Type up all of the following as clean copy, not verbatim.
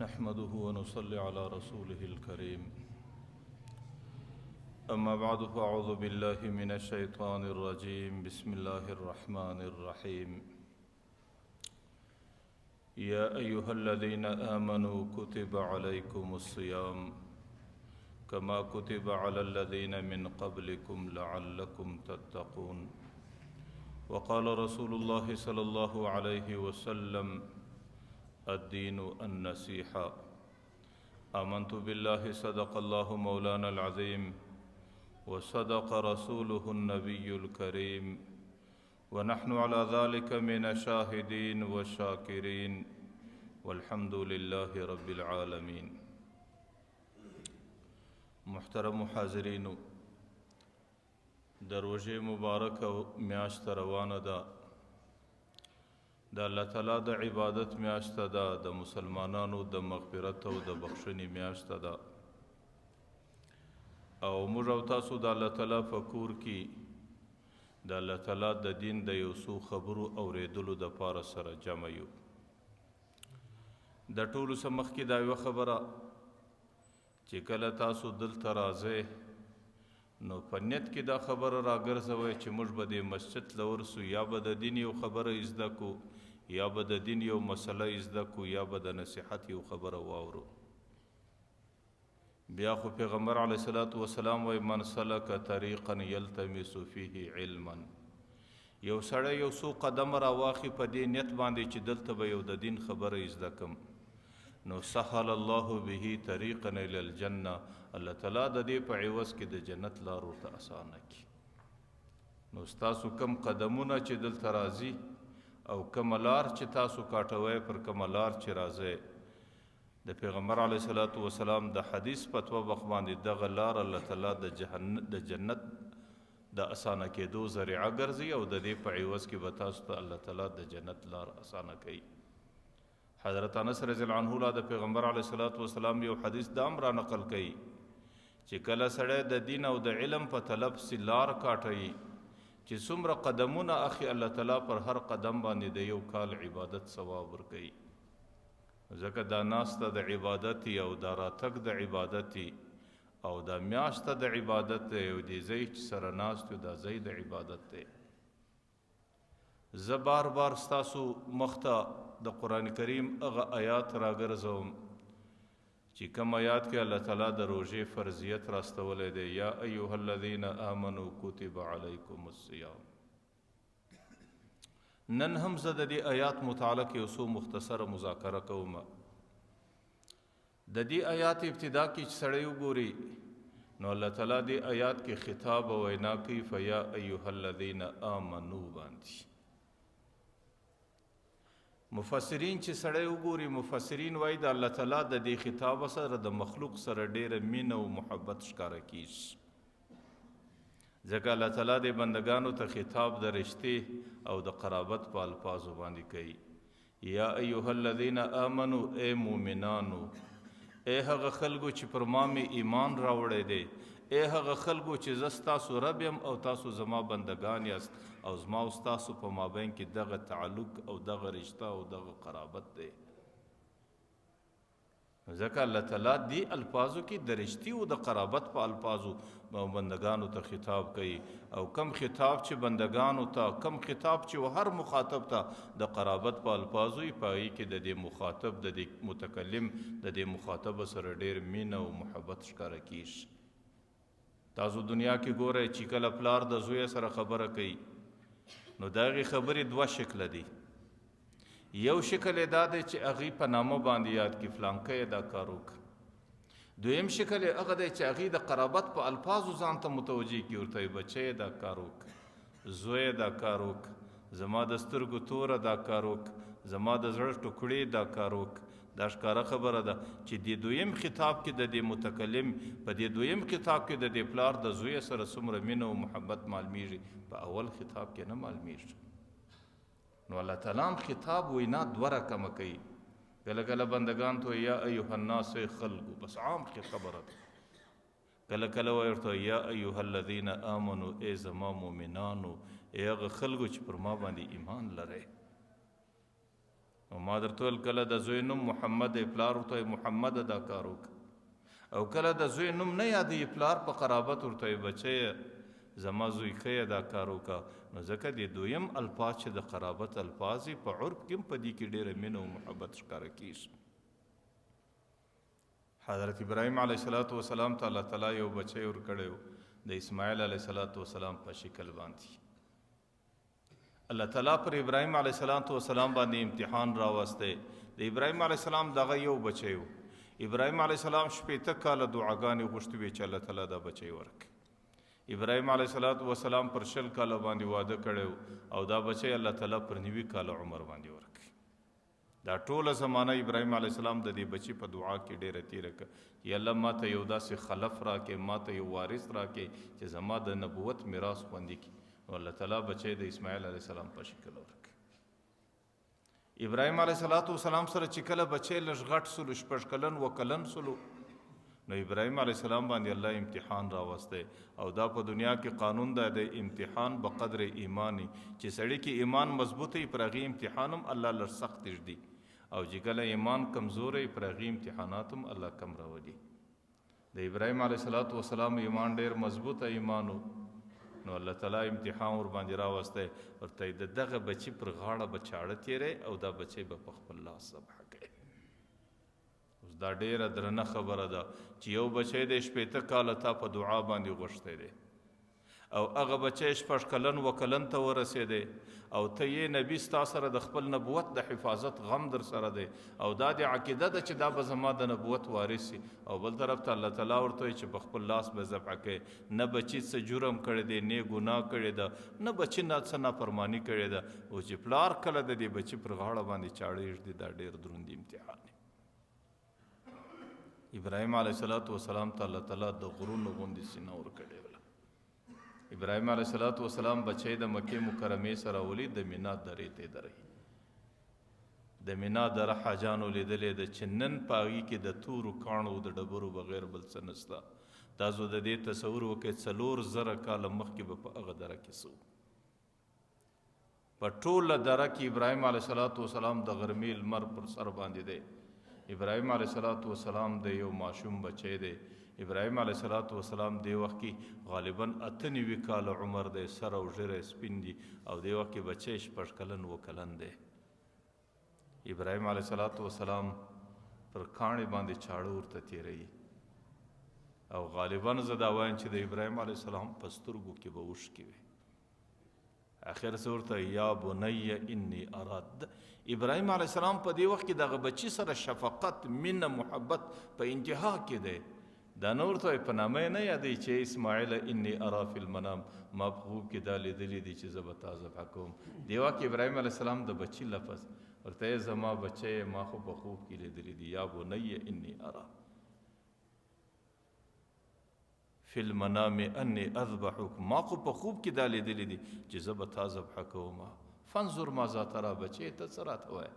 نحمده ونصلي على رسوله الكريم أما بعد فأعوذ بالله من الشيطان الرجيم بسم الله الرحمن الرحيم يا أيها الذين آمنوا كتب عليكم الصيام كما كتب على الذين من قبلكم لعلكم تتقون وقال رسول الله صلى الله عليه وسلم الدين النصيحة آمنت بالله صدق الله مولانا العظيم وصدق رسوله النبي الكريم ونحن على ذلك من الشاهدين والشاكرين والحمد لله رب العالمين. محترم حاضرین، د روژې مبارکه میاشت روانه ده. د الله تعالی د عبادت میاشت ده، د مسلمانانو د مغفرت او د بخښنې میاشت ده، او موږ او تاسو د الله تعالی په کور کې د الله تعالی د دین د یو څو خبرو اورېدلو دپاره سره جمع یو. د ټولو څه مخکې دا یوه خبره چې کله تاسو دلته راځئ نو په نیت کې دا خبره راګرځوئ چې موږ به د مسجد له ورسو یا به د دین یو خبره زده کو، یا به د دین یو مسله زده کو، یا به د نصیحت یو خبره واورو. بیا خو پیغمبر علیه الصلاة والسلام وایي من سلک طریقا یلتمس فیه علما، یو سړی یو څو قدم راواخي په دې نیت باندې چې دلته به یو د دین خبره زده کم، نو سهل الله به طریقا الی الجنه، الله تعالی د دې په عوض کې د جنت لار ورته اسانه کړي. نو ستاسو کم قدمونه چې دلته راځي او کومه لار چې تاسو کاټوئ، پر کومه لار چې راځئ، د پیغمبر علیه الصلاة والسلام د حدیث په طبق باندې دغه لار الله تعالی د جنت د اسانه کېدو ذریعه ګرځي، او د دې په عوض کې به تاسو ته الله تعالی د جنت لار اسانه کوي. حضرت انس رضی الله عنه د پیغمبر علیه الصلاة والسلام یو حدیث دام را نقل کوي چې کله سړی د دین او د علم په طلب سی لار کاټوي، چې څومره قدمونه اخی الله تعالی پر هر قدم باندې د یو کال عبادت ثواب ورکوي. ځکه دا ناسته د عبادت او دا راتګ د عبادت او دا میاشته د عبادت دی، او دې ځای چې سره ناست یو دا ځای د عبادت دی. زه بار بار ستاسو مخته د قرآن کریم هغه آیات راګرځوم چې کوم آیات کې الله تعالی د روژې فرضیت راستولی دی. یا ایها الذین آمنوا کتب علیکم الصیام. نن هم زه د دې آیات متعلق یو څو مختصره مذاکره کوم. د دې آیات ابتدا کې چې سړی وګوري نو الله تعالی دې آیات کې خطاب او وینا کوي فیا ایها الذین آمنوا باندې. مفسرین چې سړی وګوري، مفسرین وایي د الله تعالی د دې خطاب سره د مخلوق سره ډیره مینه او محبت ښکاره کیږي، ځکه الله تعالی د بندگانو ته خطاب د رشتې او د قرابت په الفاظو باندې کوي. یا ایها الذین آمنوا، ای مؤمنانو، ای هغه خلکو چې پر ما مې ایمان راوړی دی، ای هغه خلکو چې زه ستاسو رب یم او تاسو زما بندگان یاست، او زما او ستاسو په مابین کې دغه تعلق او دغه رشته او دغه قرابت دی. ځکه الله تعالی دې الفاظو کې د رشتې او د قرابت په الفاظو بندگانو ته خطاب کوي، او کم خطاب چې بندگانو ته، کم خطاب چې هر مخاطب ته د قرابت په الفاظو یې پایي کې د دې مخاطب د دې متکلم د دې مخاطب سره ډېر مینه او محبت ښکاره کیږي. تاسو دنیا کې ګورئ چې کله پلار د زوی سره خبره کوي نو د هغې خبرې دوه شکله دي. یو شکل یې دا دی چې هغې په نامه باندې یاد کړي فلانکی یې دا کار وکړه. دویم شکل یې هغه دی چې هغې د قرابت په الفاظو ځان ته متوجه کړي، ورته یې بچی یې دا کار وکړه، زوی یې دا کار وکړه، زما د سترګو توره دا کار وکړه، زما د زړه ټوکړې دا کار وکړه. دا ښکاره خبره ده چې د دویم خطاب کې د دې متکلم په دې دویم خطاب کې د دې پلار د زوی سره څومره مینه او محبت معلومیږي، په اول خطاب کې نه معلومیږي. نو الله تعالی هم خطاب وینا دوه رقمه کوي. کله کله بندگان ته یا ایها الناس، خلقو، بس عام کې خبره ده. کله کله وایي ورته یا ایها الذین آمنوا، ای زما مؤمنانو، ای هغه خلکو چې پر ما باندې ایمان لرئ. ما درته ویل کله د زوی نوم محمد پلار ورته محمد دا کار وکړه او کله د زوی نوم نه یادوي پلار په قرابت ورته بچی زما زوی ښه دا کار وکړه نو ځکه د دویم الفاظ چې د قرابت الفاظ په عرف کې هم په دې کې ډېره مینه او محبت ښکاره کېږي حضرت ابراهیم علیه السلام ته الله تعالی یو بچی ورکړی و د اسماعیل علیه السلام په شکل باندې الله تعالی پر ابراهیم علیه السلام باندې امتحان راوستی د ابراهیم علیه السلام دغه یو بچی و ابراهیم علیه السلام 80 کاله دعاګانې غوښتې وې چې الله تعالی دا بچی ورکړي ابراهیم علیه السلام پر 100 کاله باندې واده کړی او دا بچی الله تعالی پر 90 کاله عمر باندې ورکړي دا ټوله زمانه ابراهیم علیه السلام د دې بچی په دعا کې ډېره تیره کړه یا الله ماته یو داسې خلف راکې ماته یو وارث راکې چې زما د نبوت میراث خوندي کړي او الله تعالی بچی د اسماعیل علیه السلام په شکل ورکړي ابراهیم علیه السلام سره چې کله بچی لږ غټ سلو 6 کلن و کلن سلو نو ابراهیم علیه السلام باندې الله امتحان راوستی او دا په دنیا کې قانون ده د امتحان به قدر ایمانی چې سړی کې ایمان مضبوط وي پر هغې امتحان هم الله لږ سخت ږدي او چې کله ایمان کمزور وي پر هغې امتحانات هم الله کم راولي د ابراهیم علیه السلام ایمان ډېر مضبوطه ایمان و نو الله تعالی امتحان ور باندې راوستی ورته د دغه بچي پر غاړه به چاړه تیری او دا بچی به په خپل لاس ذبح کوي اوس دا ډیره درنه خبره ده چې یو بچی د 80 کاله تا په دعا باندې غوښتی دی او هغه بچی 6 کلن و کلن ته ورسېدی او ته یې نبي ستا سره د خپل نبوت د حفاظت غم در سره دی او دا د عقیده ده چې دا به زما د نبوت وارث سي او بل طرف ته الله تعالی ورته وایي چې په خپل لاس به ذبح کوي نه بچي څه جرم کړی دی نه ګناه کړې ده نه بچي نه څه نافرماني کړې ده او چې پلار کله د دې بچي پر غاړه باندې چاړه ایږدي دا ډېر دروند امتحان دی ابراهیم علیه السلام ته الله تعالی د غرونو غوندې سینه ورکړې وله ابراهیم علیه السلام بچی د مکې مکرمې سره ولید د مینا درې ته درې د مینا دره حاجانو لیدلې د چې نن په هغې کې د تورو کاڼو د ډبرو بغیر بل څه نشته تاسو د دې تصور وکړئ 4,000 کاله مخکې به په هغه دره کې څه په ټوله دره کې ابراهیم علیه السلام د غرمې لمر پر سر باندې دی ابراهیم علیه السلام د یو ماشوم بچی دی ابراهیم علیه السلام دی وخت کې غالبا 98 کاله عمر دی سر او ژیره سپین دي او دی وخت کې بچی 6 کلن و کلن دی ابراهیم علیه السلام پر کاڼې باندې چاړه ورته تیروي او غالبا زه دا وایم چې د ابراهیم علیه السلام په سترګو کې به اوښکې وي اخر څه ورته یا بنی انی اراد ابراهیم علیه السلام په دې وخت کې دغه بچي سره شفقت مینه محبت په انتها کې دی دا نه ورته په نامه نه یادوي چې اسماعیل انی ارا فی المنام ما په خوب کې دا لیدلی دي چې زه به تا ذبح کوم دې وخت کې ابراهیم علیه السلام د بچي لفظ ورته زما بچی ما خو په خوب کې لیدلی دي یا بنی انی ارا فی المنام انی اذبحک ما خو په خوب کې دا لیدلی دي چې زه به تا ذبح کوم فانظر ماذا ترى بچی ته څه راته وایه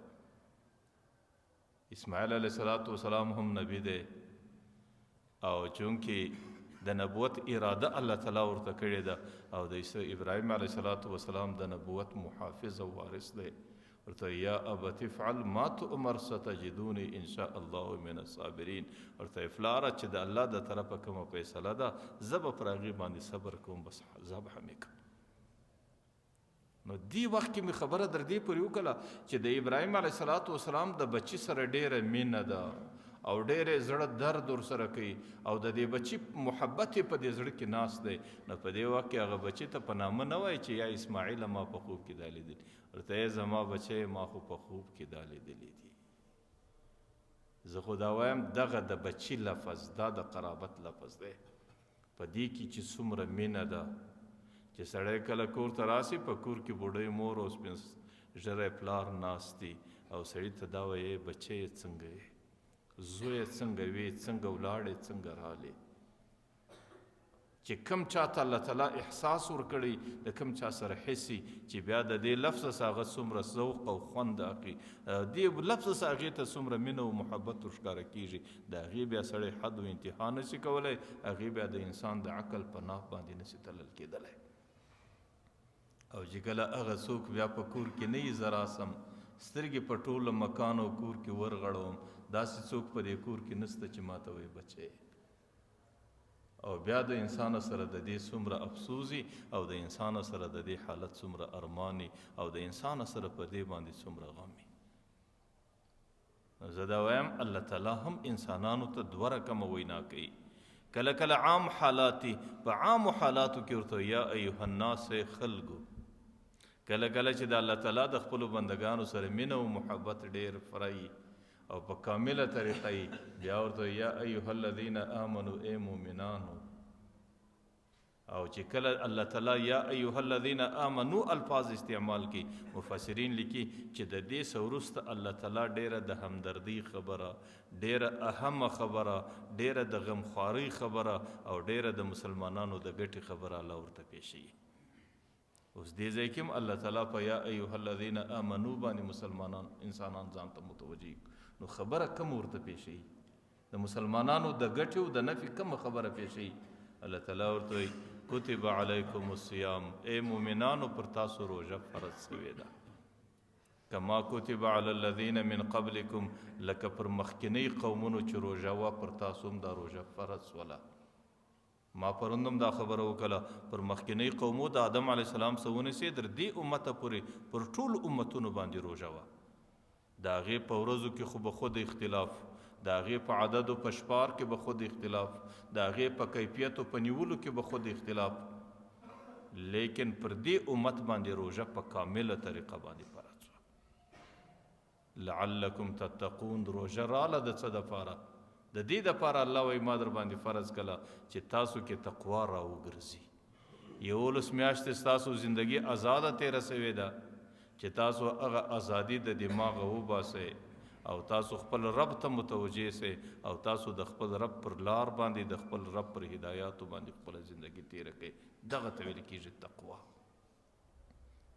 اسماعیل علیه السلام هم نبی دی او چونکې د نبوت اراده الله تعالی ورته کړې ده او د ابراهیم علیه السلام د نبوت محافظ او وارث دی ورته یا ابت افعل ما تؤمر ستجدوني ان شاء الله من الصابرین ورته افلاره چې د الله د طرفه کومه فیصله ده زه به پر هغې باندې صبر کوم بس ذبح مې کوم نو دی وخت کې مې خبره در دې پورې وکړه چې د ابراهیم علیه السلام د بچي سره ډېره مینه ده او ډېرې زړه درد ورسره کوي او د دې بچي محبت یې په دې زړه کې ناست دی نو په دې وخت کې هغه بچي ته په نامه نه وایي چې یا اسماعیل ما په خوب کې دا لیدلي ورته یې زما بچی ما خو په خوب کې دا لیدلي دي زه خو دا وایم دغه د بچي لفظ دا د قرابت لفظ دی په دې کې چې څومره مینه ده چې سړی کله کور ته راسي په کور کې بوډۍ مور او سپین ژیری پلار ناست دي او سړي ته دا وایي بچی یې څنګه یې زویه څنګه وې څنګه ولاړې څنګه رالې چې کم چاته الله تعالی احساس ورکړی د کم چا سره حسي چې بیا د دې لفظ هغه څومره ذوق او خوند اخلي دې لفظ هغې ته څومره مینه او محبت ورښکاره کېږي د هغې بیا سړی حد و انتها نشي کولی هغې بیا د انسان د عقل په ناف باندې نشي تلل کېدلی او چې کله هغه څوک بیا په کور کې نه وي زه راسم سترګې په ټوله مکان او کور کې ورغړوم، داسې څوک په دې کور کې نسته چې ما ته وایي بچی. او بیا د انسان سره د دې څومره افسوسي او د انسان سره د دې حالت څومره ارماني او د انسان سره په دې باندې څومره غمي. زه دا وایم الله تعالی هم انسانانو ته دوه رقمه وینا کوي. کله کله عام حالاتي په عامو حالاتو کې ورته یا ایها الناس خلقو، کله کله چې د الله تعالی د خپلو بندگانو سره مینه او محبت ډېر فرایي او په کامله طریقه یې بیا ورته یا ایها الذین آمنوا ای مؤمنانو. او چې کله الله تعالی یا ایها الذین آمنوا الفاظ استعمال کی، مفسرین لیکي چې د دې څه وروسته الله تعالی ډیره د همدردی خبره، ډیره اهمه خبره، ډیره د غمخوارۍ خبره او ډیره د مسلمانانو د ګټې خبره الله ورته پیښوي. اوس دې ځای کې هم الله تعالی په یا ایها الذین آمنوا باندې مسلمانان انسانان ځان ته متوجه، نو خبره کم ورته پیښوي، د مسلمانانو د ګټې او د نفي کم خبره پیښوي. الله تعالی ورته وایي کتب علیکم الصیام، ای مومنانو پر تاسو روژه فرض شوې ده، کما کتب علی الذین من قبلکم، لکه پر مخکینی قومونو چې روژه وه پر تاسو هم دا روژه فرض وله. ما پروندم دا خبره وکړه پر مخکینی قومو د آدم علیه السلام څخه ونیسې تر دې امته پورې پر ټولو امتونو باندې روژه وه. د هغې په ورځو کې خو به خود اختلاف، د هغې په عدد او په شمار کې به خود اختلاف، د هغې په کیفیت او په نیولو کې به خود اختلاف، لیکن پر دې امت باندې روژه په کامله طریقه باندې فرض وه. لعلکم تتقون، روژه راله د څه دپاره؟ د دې دپاره الله وایي ما در باندې فرض کړه چې تاسو کې تقوا را وګرځي. 11 میاشتې ستاسو زندگی آزاده تېره سوې ده چې تاسو هغه ازادي د دماغه وباسئ او تاسو خپل رب ته متوجه سئ او تاسو د خپل رب پر لار باندې د خپل رب پر هدایاتو باندې خپل زندگی تیره کړئ. دغه ته ویل کېږي تقوا.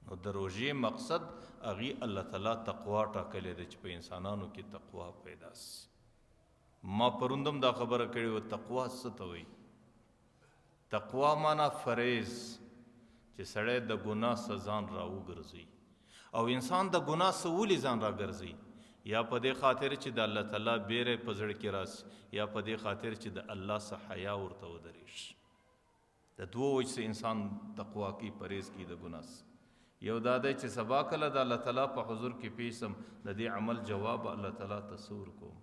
نو د روژې مقصد هغې الله تعالی تقوا ټاکلی دی چې په انسانانو کې تقوا پیدا سي. ما پروندم دا خبره کړې وه تقوا څه ته وایي؟ تقوا معنا فریض، چې سړی د ګناه څخه ځان را وګرځوي. او انسان د ګناه څخه ولې ځان را ګرځوي؟ یا په دې خاطر چې د الله تعالی بیره په زړه کې راسي، یا په دې خاطر چې د الله څخه حیا ورته ودرېږي. د دوو وجې څخه انسان تقوا کوي، پرهیز کوي د ګناه څخه. یو دا دی چې سبا کله د الله تعالی په حضور کې پیش سم، د دې عمل جواب الله تعالی ته څه ورکوم.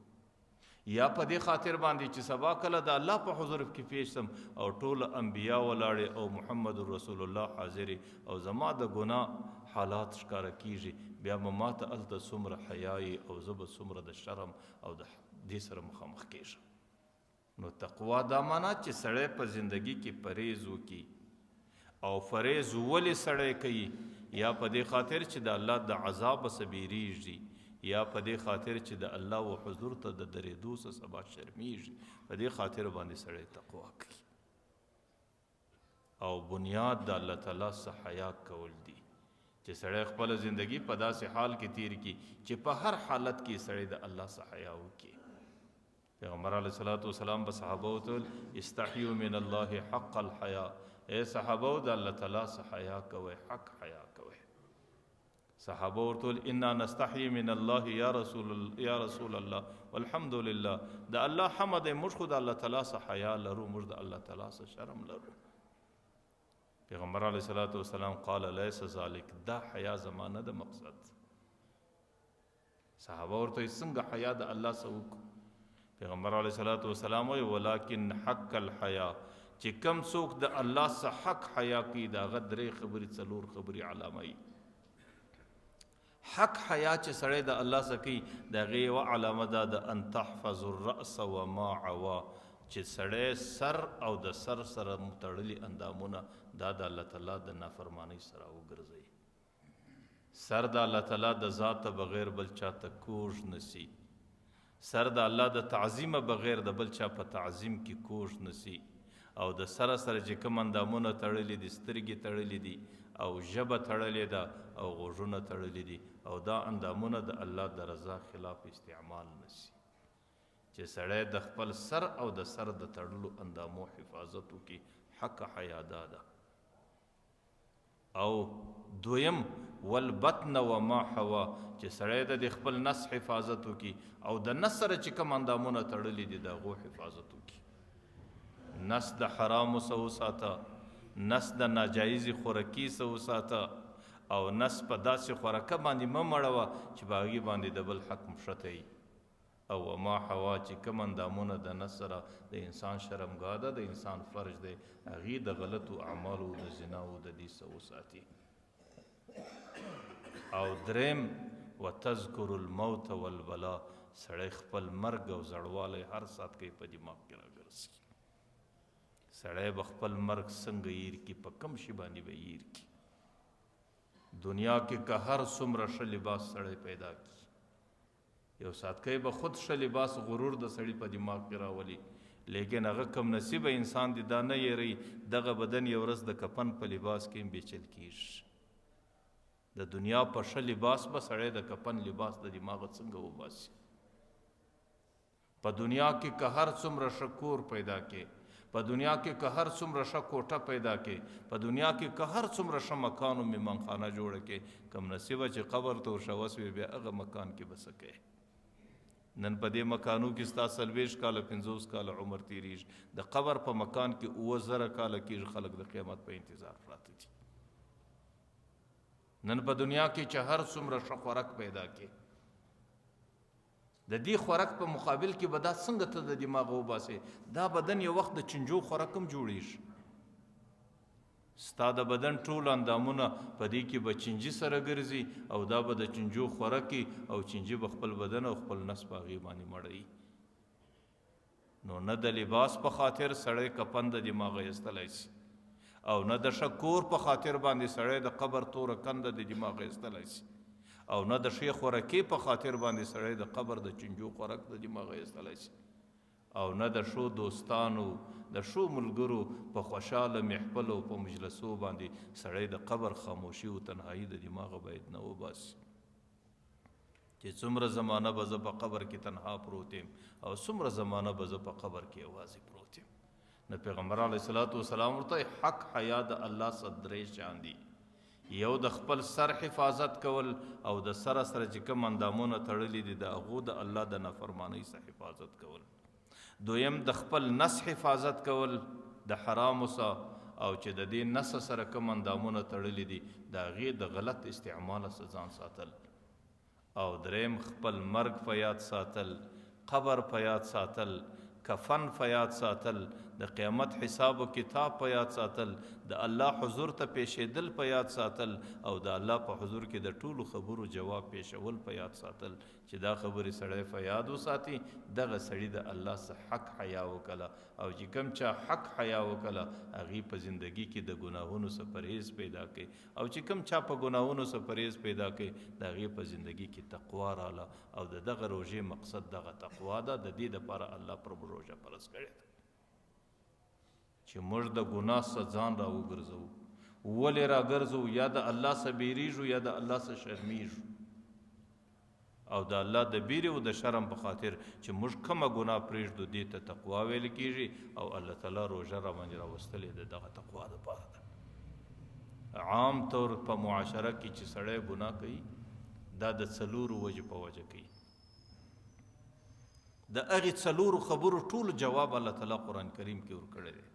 یا په دې خاطر باندې چې سبا کله د الله په حضور کې پیش سم او ټول انبیا ولاړې او محمد رسول الله حاضر او زما د ګناه حالات ښکاره کیږي، بیا به ما ته هلته څومره حیایي او زه به څومره د شرم او د دې سره مخامخ کیږم. نو تقوا دا معنا چې سړی په زندگی کې پرهیز وکړي. او پرهیز ولې سړی کوي؟ یا په دې خاطر چې د الله د عذاب څخه بیریږي، یا په دې خاطر چې د الله و حضور ته د درېدو څخه سبا شرمیږي. په دې خاطر باندې سړی تقوا کوي. او بنیاد د الله تعالی څخه حیا کول دي چې سړی خپل زندگی په داسې حال کې تیر کړي چې په هر حالت کې سړی د الله څخه حیا وکړي. پیغمبر علیه الصلاۃ والسلام به صحابه ته ویل استحیوا من الله حق الحیا، ای صحابه د الله تعالی څخه حیا کوئ، حق حیا کوئ. صحابه ورته ویل انا نستحیی من الله یا رسول الله والحمد لله، د الله حمد موږ خو د الله تعالی څخه حیا لرو، موږ د الله تعالی څخه شرم لرو. پیغمبر علیه الصلاۃ والسلام قال لیس ذلک، دا حیا زمانه د مقصد. صحابه ورته څنګه حیا د الله څخه وکړو؟ پیغمبر علیه الصلاۃ والسلام وایي ولکن حق الحیا، چې کم څوک د الله څخه حق حیا کوي د هغه 3 خبرې 4 خبرې علامه وي. حق حیا چې سړی د الله څخه کوي د هغې یوه علامه ده د ان تحفظ الرأس وما عوا، چې سړی سر او د سر سره تړلي اندامونه دا د الله تعالی د نافرمانۍ سره وګرځوي. سر د الله تعالی د ذاته بغیر بل چاته کوږ نسی، سر د الله د تعظیمه بغیر د بل چا په تعظیم کې کوږ نسی. او د سره سره چې کوم اندامونه تړلي دي، سترګې تړلي دي او ژبه تړلې ده او غوږونه تړلي دي، او دا اندامونه د الله د رضا خلاف استعمال نسی. چې سړی د خپل سر او د سر د تړلو اندامو حفاظت وکړي، حق حیا دا ده. او دویم والبطن وما حوا چې سړی د خپل نس حفاظت وکړي او د نس سره چې کوم اندامونه تړلي دي د هغو حفاظت وکړي. نس د حرامو څخه وساته، نس د ناجایزې خوراکي څخه وساته او نس په داسې خوراکه باندې مه مړوه چې په هغې باندې د بل حق مښته وي. او وما حوا چې کوم اندامونه د نس سره د انسان شرمګاه ده، د انسان فرج دی، هغې د غلطو اعمالو د زناو د دې څخه وساتي. او دریم وتذکر الموت والبلا، سړی خپل مرګ او زړوالی هر ساعت کوي په دماغ کې راګرځي. سړی به خپل مرګ څنګه هیر کړي، په کوم شي باندې به هیر کړي. دنیا کې که هر څومره ښه لباس سړی پیدا کړي، یو ساعت کوي به خود ښه لباس غرور د سړي په دماغ کې راولي، لیکن هغه کم نصیبه انسان دی دا نه یری دغه بدن یو ورځ د کفن په لباس کې بیچل کیږي. د دنیا په ښه لباس به سړی د کفن لباس د دماغه څنګه وباسي. په دنیا کې که هر څومره ښه کور پیدا کې، په دنیا کې که هر څومره ښه کوټه پیدا کې، په دنیا کې که هر څومره ښه مکان و مېمانخانه جوړه کې، کم نصیبه چې قبر ته ورشه وسوې بیا هغه مکان کې به څه کوې. نن په دې مکانو کې ستا 40 کاله 50 کاله عمر تیریږي، د قبر په مکان کې 7000 کاله کېږي، خلک د قیامت په انتظار پراته دي. نن په دنیا کې چې هر څومره ښه خوراک پیدا کې، د دې خوراک په مقابل کې به دا څنګه ته د دماغه وباسې، دا بدن یو وخت د چنجو خوراک هم جوړېږي. ستا د بدن ټول اندامونه په دې کې به چنجي سره ګرځي او دا به د چنجو خوراکي او چنجي به خپل بدن او خپل نس په هغې باندې مړوي. نو نه د لباس په خاطر سړی کفن د دماغه ایستلی سي او نه د ښه کور په خاطر باندې سړی د قبر توره کنده د دماغه ایستلی سي او نه د ښې خوراکۍ په خاطر باندې سړی د قبر د چنجو خوراک د دماغه ایستلی سي او نه د ښو دوستانو د ښو ملګرو په خوشحاله محفلو په مجلسو باندې سړی د قبر خاموشي او تنهایي د دماغه باید نه وباسي. چې څومره زمانه به زه په قبر کې تنها پروت یم او څومره زمانه به زه په قبر کې یوازې پروت یم. نو پیغمبر علیه الصلاة والسلام ورته حق حیا د الله څخه درې شیان دي. یو د خپل سر حفاظت کول او د سره سره چې کوم اندامونه تړلي دي د هغو د الله د نافرمانۍ څخه حفاظت کول. دویم د خپل نس حفاظت کول د حرامو څخه او چې د دې نس سره کوم اندامونه تړلي دي د هغې د غلط استعماله څخه ځان ساتل. او دریم خپل مرګ په یاد ساتل، قبر په یاد ساتل، کفن په یاد ساتل، د قیامت حساب و کتاب په یاد ساتل، د الله حضور ته پیښېدل په یاد ساتل او د الله په حضور کې د ټولو خبرو جواب پیښول په یاد ساتل. چې دا خبرې سړی په یاد وساتي دغه سړي د الله څخه حق حیا وکړه او چې کوم چا حق حیا وکړه هغې په زندګي کې د ګناهونو څخه پرهیز پیدا کوي او چې کوم چا په ګناهونو څخه پرهیز پیدا کوي د هغې په زندګي کې تقوا راله او د دغه روژې مقصد دغه تقوا ده. د دې دپاره الله پر روژه فرض کړې ده چې موږ د ګناه څخه ځان را وګرځوو. ولې را ګرځوو؟ یا د الله څخه بیریږو یا د الله څخه شرمیږو او د الله د بیرې او د شرم په خاطر چې موږ کومه ګناه پرېږدو دې ته تقوا ویل کېږي او الله تعالی روژه راباندې راوستلې ده دغه تقوا دپاره ده. عام طور په معاشره کې چې سړی ګناه کوي دا د څلورو وجې په وجه کوي. د هغې څلورو خبرو ټول جواب الله تعالی قرآن کریم کې ورکړی دی.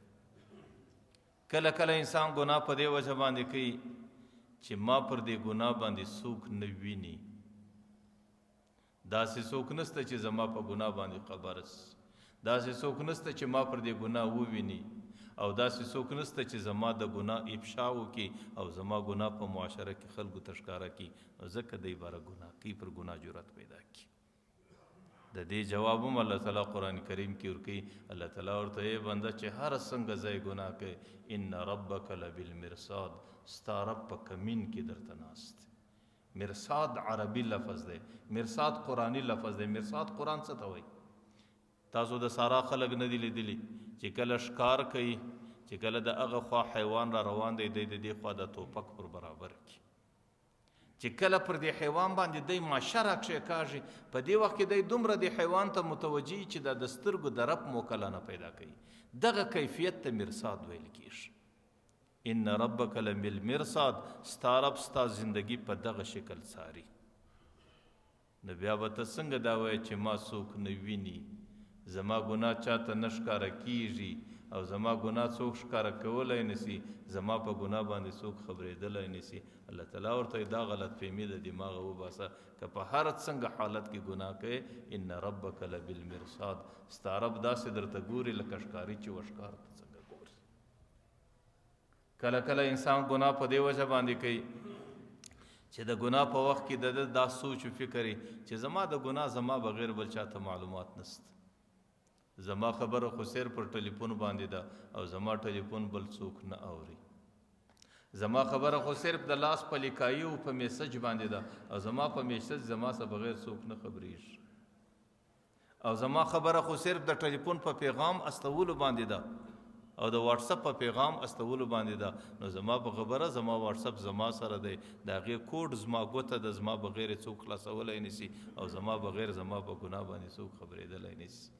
کله کله انسان ګناه په دې وجه باندې کوي چې ما پر دې ګناه باندې څوک نه ویني، داسې څوک نسته چې زما په ګناه باندې خبر س، داسې څوک نسته چې ما پر دې ګناه وویني او داسې څوک نسته چې زما د ګناه افشا وکړي او زما ګناه په معاشره کې خلکو ته ښکاره کړي نو ځکه دی باره ګناه کوي، پر ګناه جرأت پیدا کړي. د دې جواب هم الله تعالی قرآن کریم کې ورکوي. الله تعالی ورته ای بنده چې هر څنګه ځای ګناه کوي ان ربک لبالمرصاد، ستا رب په کمین کې درته ناست. مرصاد عربي لفظ دی، مرصاد قرآني لفظ دی. مرصاد قرآن څه ته وایي؟ تاسو د سارا خلک نه دي لیدلي چې کله ښکار کوي چې کله د هغه خوا حیوان را روان دی دی د دې خوا د توپک پر برابر کړي چې کله پر دې حیوان باندې دی ماشه راکښې کاږي په دې وخت کې دی دومره دې حیوان ته متوجي چې د سترګو د رپ موکله نه پیدا کوي. دغه کیفیت ته مرصاد ویل کېږي. ان ربک لبالمرصاد، ستا رب ستا زندگی په دغه شکل څاري. نو بیا به ته څنګه دا وایې چې ما څوک نه ویني، زما ګناه چاته نه ښکاره کیږي او زما ګناه څوک ښکاره کولی نسی، زما په ګناه باندې څوک خبرېدلی نسی. الله تعالی ورته دا غلط فهمي د دماغه وباسه که په هر څنګه حالت کې ګناه کوې، ان ربک لبالمرصاد، ستا رب داسې درته ګوري لکه ښکاري چې وښکار ته څنګه ګوري. کله کله انسان ګناه په دې وجه باندې کوي چې د ګناه په وخت کې د دا سوچ و فکر چې زما د ګناه زما بغیر بل چاته معلومات نشته، زما خبره خو صرف پر ټلیفون باندې ده او زما ټلیفون بل څوک نه اوري، زما خبره خو صرف د لاس په لیکایي او په میسج باندې ده او زما په میسج زما څخه بغیر څوک نه خبرېږي، او زما خبره خو صرف د ټلیفون په پیغام استولو باندې ده او د واتساپ په پیغام استولو باندې ده. نو زما په خبره زما واتساپ زما سره دی، د هغې کوډ زما ګوته د زما بغیر څوک خلاصولی نسی او زما بغیر زما په ګناه باندې څوک خبرېدلی نسی.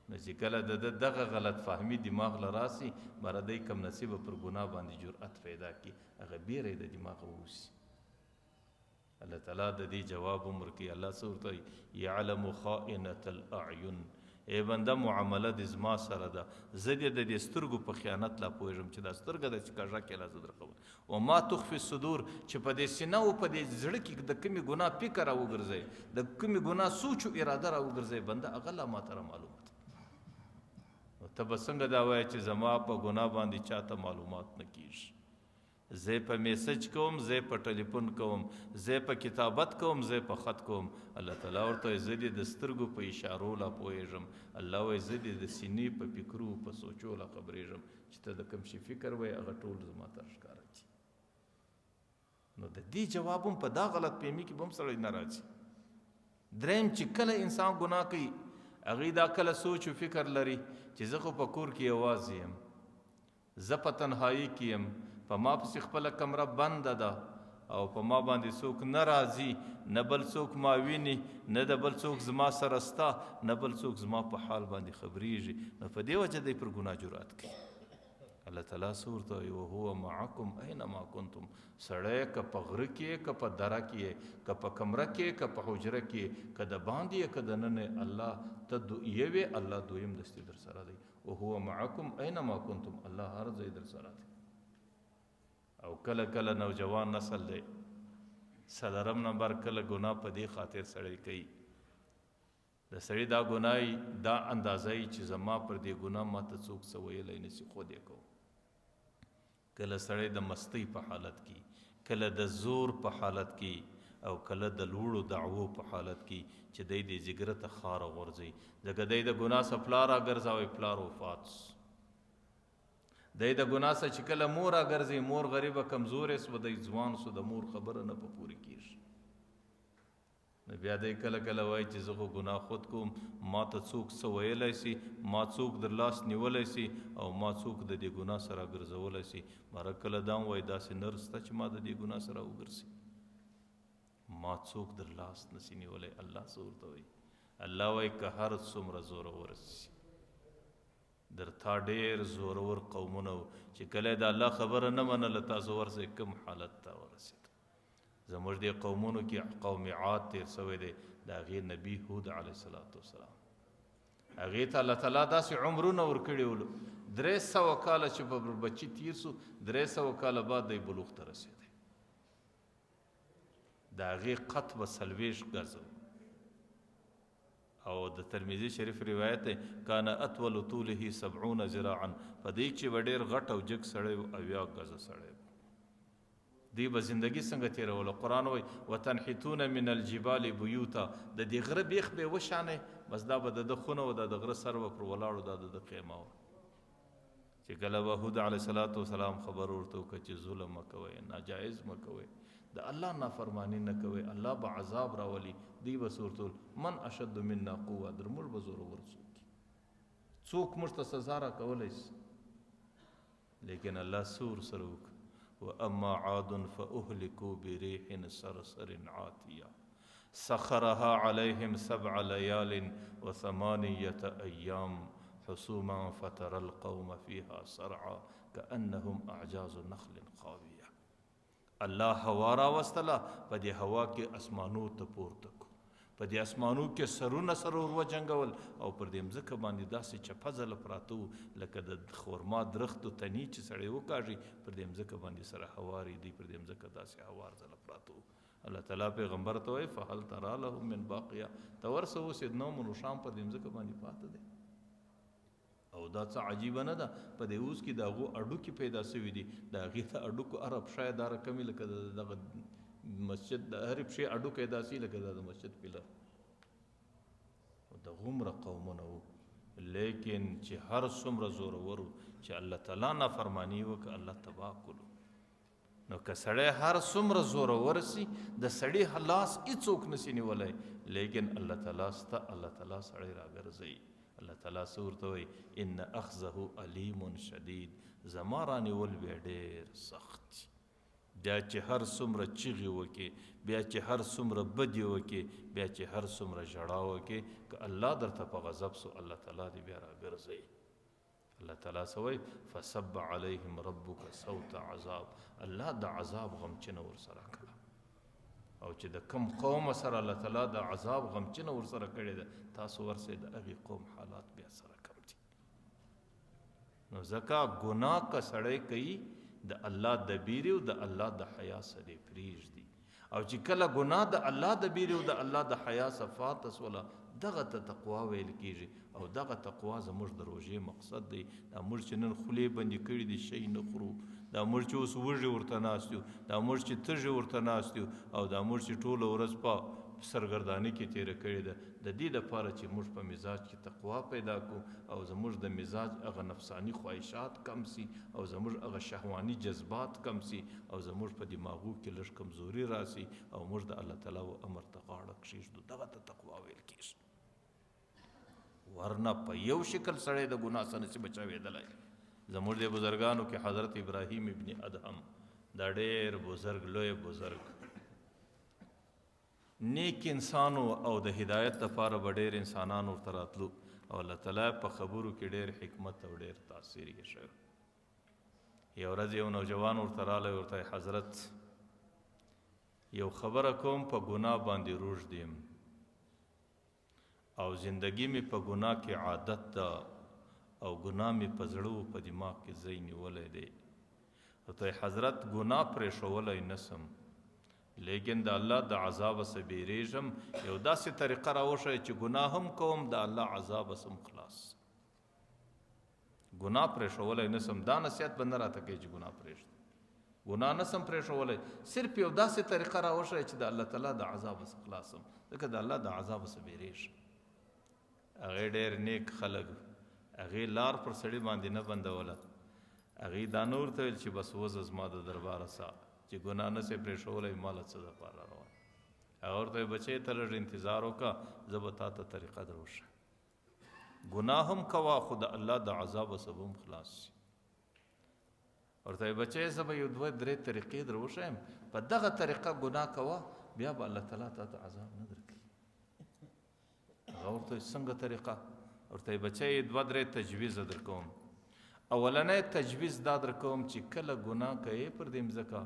نو چې کله د دغه غلط فهمي دماغ له راسي، مره دی کم نصیبه پر ګناه باندې جرأت پیدا کړي، هغه بیره یې د دماغه ووسي. الله تعالی د دې جواب هم ورکوي. الله څه ورته وایي؟ یعلم خائنة الاعین، ای بنده معامله د زما سره ده، زه دې د دې سترګو په خیانت لا پوهېږم چې دا سترګه ده چې کږه کېله زه درخبر وما تخفي الصدور، چې په دې سینه او په دې زړه کې د کومې ګناه فکر راوګرځئ، د کومې ګناه سوچ او اراده راوګرځئ، بنده هغه لا ما ته معلومه ده. ته به څنګه دا وایې چې زما په ګناه باندې چاته معلومات نه کېږي؟ زه په میسج کوم، زه په ټلیفون کوم، زه په کتابت کوم، زه په خط کوم. الله تعالی ورته وایي زه دې د سترګو په اشارو لا پوهېږم. الله وایي زه دې د سینې په فکرو په سوچو لا خبرېږم چې ته د کوم شي فکر وایې هغه ټول زما ته ښکاره کړي. نو د دې جواب هم په دا غلط فهمي کې به هم سړی نه راځي. دریم چې کله انسان ګناه کوي، هغې دا کله سوچ و فکر لري چې زه خو په کور کې یوازې یم، زه په تنهایي کې یم، په ما پسې خپله کمره بنده ده او په ما باندې څوک نه راځي، نه بل څوک ما ویني، نه د بل څوک زما سره سته، نه بل څوک زما په حال باندې خبرېږي. نو په دې وجه دی پر ګناه جرأت کوي. الله تعالی څه ورته وایي؟ وهو معکم اینما کنتم، سړی که په غره کې که په دره کې که په کمره کې که په حجره کې که د باندې که د ننه، الله ته یوې الله دویم دستي در سره دی. وهو معکم اینما کنتم، الله هر ځای در سره دی. او کله کله نوجوان نسل دی څلرم نمبر کله ګناه په دې خاطر سړی کوي، د سړي دا ګناه دا اندازه چې زما پر دې ګناه ماته څوک څه ویلی نشي، خود یې کوم. کله سړی د مستۍ په حالت کې، کله د زور په حالت کې، او کله د لوړو دعوو په حالت کې چې دی د جګره ته خاره غورځوي. ځکه دی د ګناه څخه پلار راګرځوي، پلار وفات سو. دی د ګناه څخه چې کله مور راګرځي، مور غریبه کمزورې سوه، دی ځوان سو، د مور خبره نه په پورې کېږي. نو بیا دی کله کله وایي چې زه خو ګناه خود کوم، ما ته څوک څه ویلی سي، ما څوک در لاس نیولی سي او ما څوک د دې ګناه سره ګرځولی سي. مره کله دا هم وایي داسې نر شته چې ما د دې ګناه سره وګرځي، ما څوک در لاس نسی نیولی. الله څه ورته وایي؟ الله وایي که هر څومره زورور سي، در تا ډېر زورور قومونه چې کله د الله خبره نه منله، تاسو ورسئ کوم حالت ته ورسېد. زموږ دې قومونو کې قوم عاد تېر سوی دی، د هغې نبي هود علیه السلام، هغې ته الله تعالی داسې عمرونه ورکړي ول، 300 کاله چې په بچي تیر سو، 300 کاله بعد دی بلوغ ته رسېدی. د هغې قط به 40 ګزه او د ترمذي شریف روایت دی کان اطول طوله 70 ذراعا، په دې چې به ډېر غټ او جګ سړی 80 ګزه سړی دی به زندگی څنګه تېروله. قرآن وایي وتنحتون من الجبال بیوتا، د دې غره بیخ به یې وشانئ، بس دا به د ده خونه و، دا د غره سر به پر ولاړو، دا د ده خیمه وه. چې کله به هود علیه السلام خبر ورته وکړه چې ظلم مه کوئ، ناجایز مه کوئ، د الله نافرمانی نه کوئ، الله به عذاب راولي. دی به څه ورته ویل من اشد منا قوه، در موږ به زورور څوک موږ ته سزا راکولی شي. لیکن الله څه ورسره وکړه؟ واما عاد فاهلكوا بريح صرصر عاتيه سخرها عليهم 7 ليال و8 أيام حسوما فترى القوم فيها صرعى كأنهم اعجاز نخل خاویه. الله هوا راوستله، په دې هوا کې اسمانو ته پورته کو، په دې اسمانو کې سرونه سره ور وجنګول او پر دې مځکه باندې داسې چپه ځله پراته وو لکه د خورما درختو تنې چې سړی وکاږي، پر دې مځکه باندې سره هوارې دي، پر دې مځکه داسې هوار ځله پراته وو. الله تعالی پیغمبر ته وایي فهل ترى لهم من باقیه، ته ورسه اوس یې نوم و نښان پر دې مځکه باندې پاته دی. او دا څه عجیبه نه ده، په دې اوس کې د هغو اډوکې پیدا سوي دي، د هغې د اډوکو هره پښه یې دا رقمې لکه دغه مسجد د هرې پښې اډوکی داسې لکه دا د مسجد پیلر. د غومره قومونه وو، لیکن چې هر څومره زورور وو چې الله تعالی نافرماني وکړه، الله تباه کړو. نو که سړی هر څومره زورور سي، د سړي لاس هېڅوک نسي نیولی، لیکن الله تعالی سته، الله تعالی سړی راګرځوي. الله تعالی څه ورته وایي ان اخذه علیم شدید، زما رانیول بیا ډېر سخت دي. بیا چې هر څومره چیغې وکړې، بیا چې هر څومره بدې وکړې، بیا چې هر څومره ژړا وکړې، که الله درته په غضب سو، الله تعالی دې بیا راګرځوي. الله تعالی څه وایي فصب علیهم ربک صوت عذاب، الله د عذاب غمچنه ورسره کړه. او چې د کم قوم سره الله تعالی د عذاب غمچنه ورسره کړې ده، تاسو ورسئ د هغې قوم حالات بیا سره کم دي. نو ځکه ګناه که سړی کوي، د الله د بیرې او د الله د حیا سره یې پرېږدي. او چې کله ګناه د الله د بیرې او د الله د حیا څخه فاته سوله، دغه ته تقوا ویل کېږي. او دغه تقوا زموږ د روژې مقصد دی. دا موږ چې نن خولې بندې کړي دي، شی نه خورو، دا موږ چې اوس وږي ورته ناست یو، دا موږ چې تږي ورته ناست یو، او دا موږ چې ټوله ورځ په سرګردانۍ کې تېره کړې ده، د دې دپاره چې موږ په مزاج کې تقوا پیدا کړو، او زموږ د مزاج هغه نفساني خواهشات کم سي، او زموږ هغه شهواني جذبات کم سي، او زموږ په دماغو کې لږ کمزوري راسي، او موږ د الله تعالی و امر ته غاړه کښېږدو. دغه ته تقوا ویل کېږي. ورنه په یو شکل سړی د ګناه څخه نسي بچاوېدلی. زموږ د بزرګانو کې حضرت ابراهیم ابن ادهم، دا ډېر بزرګ، لوی بزرګ نیک انسان او د هدایت لپاره به ډېر انسانان ورته راتلو، او الله تعالی په خبرو کې ډېر حکمت او ډېر تاثیر یې شوی. یو ورځ یو نوجوان ورته راغلی، ورته حضرت یو خبره کوم، په ګناه باندې روږد یم، او زندگی می په ګناه کې عادت ده، او ګناه می په زړه په دماغ کې ځای نیولی دی. ورته حضرت ګناه پرېښولی نسم، لیکن د الله د عذاب څخه بیریږم. یو داسې طریقه راوښیه چې ګناه هم کوم، د الله عذاب څخه هم خلاص. ګناه پرېښولی نسم، دا نصیحت به نه راته کوي چې ګناه پرېږدم، ګناه نسم پرېښولی، صرف یو داسې طریقه راوښیه چې د الله تعالی د عذاب څخه خلاصم، ځکه د الله د عذاب څخه بیریږم. هغې ډېر نیک خلک، هغې لار پر سړي باندې نه بندوله. هغې دا نه ورته ویل چې بس وځه زما د درباره سه، چې ګناه نه سې پرېښولی، ما له څه دپاره روان. هغه ورته وایي بچی ته لږ انتظار وکړه، زه به تا ته طریقه در وښیم. ګناه هم کوه، خو د الله د عذابه څخه هم خلاص شي. ورته وایي بچی زه به یو دوه درې طریقې در وښیم، په دغه طریقه ګناه کوه، بیا به الله تعالی تا ته عذاب نه درکوي. هغه ورته وایي څنګه طریقه؟ ورته وایي بچی دوه درې تجویز در کوم. اولنی تجویز دا در کوم چې کله ګناه کوې پر دې مځکه،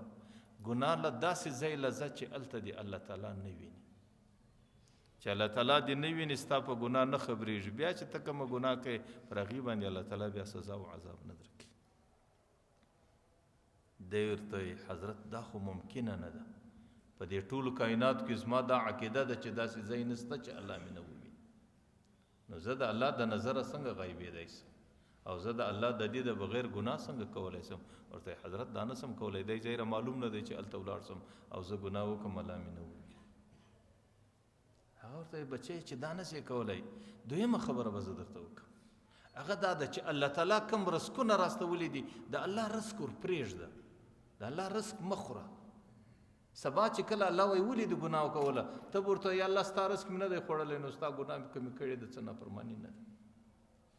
ګناه له داسې ځای له ځه چې هلته دې الله تعالی نه ویني، چې الله تعالی دې نه ویني، ستا په ګناه نه خبرېږي، بیا چې ته کومه ګناه کوې پر هغې باندې الله تعالی بیا سزا او عذاب نه درکوي. دی ورته وایي حضرت دا خو ممکنه نه ده، په دې ټولو کائناتو کې زما دا عقیده ده چې داسې ځای نشته چې الله مې نه وویني. نو زه د الله د نظره څنګه غایبېدی سم، او زه د الله د دې د بغیر ګناه څنګه کولی سم؟ ورته حضرت دا نه سم کولی، دی ځای را معلوم نه دی چې هلته ولاړ سم او زه ګناه وکړم الله مې نه وویني. هغه ورته وایي بچی چې دا نه سې کولی، دویمه خبره به زه درته وکړم، هغه دا ده چې الله تعالی کوم رزقونه راستولی دي، د الله رزق ور پرېږده، د الله رزق مه خوره. سبا چې کله الله وایي ولې د ګناه کوله، ته به ورته وایي الله ستا رزق مې نه دی خوړلی، نو ستا ګناه که مې کړې ده څه نافرماني نه ده،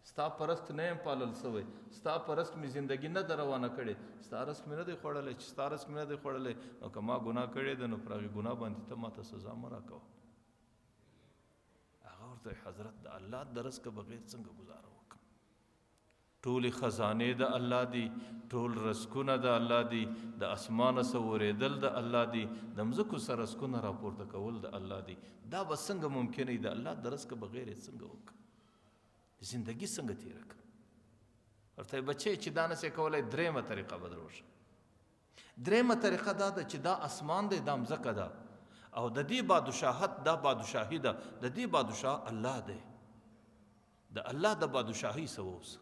ستا په رزق نه یم پالل سوی، ستا په رزق مې زندګي نه ده روانه کړې، ستا رزق مې نه دی خوړلی. چې ستا رزق مې نه دی خوړلی، نو که ما ګناه کړې ده، نو پر هغې ګناه باندې ته ما ته سزا مه راکوه. هغه ورته حضرت د الله د رزق بغیر څنګه ګزاره وکړم؟ ټولې خزانې د الله دي، ټول رزقونه د الله دي، د اسمانه څه ورېدل د الله دي، د مځکو سره رزقونه راپورته کول د الله دي. دا به څنګه ممکن وي؟ د الله د رزق بغیر یې څنګه وکړه؟ زندګي څنګه تېره کړه؟ ورته بچی چې دا نسې کولی، درېیمه طریقه به در وښیم. درېیمه طریقه دا ده چې دا اسمان دی، دا مځکه ده، او د دې بادشاهت، دا بادشاهي ده، د دې بادشاه الله دی. د الله د بادشاهي څه واوسه،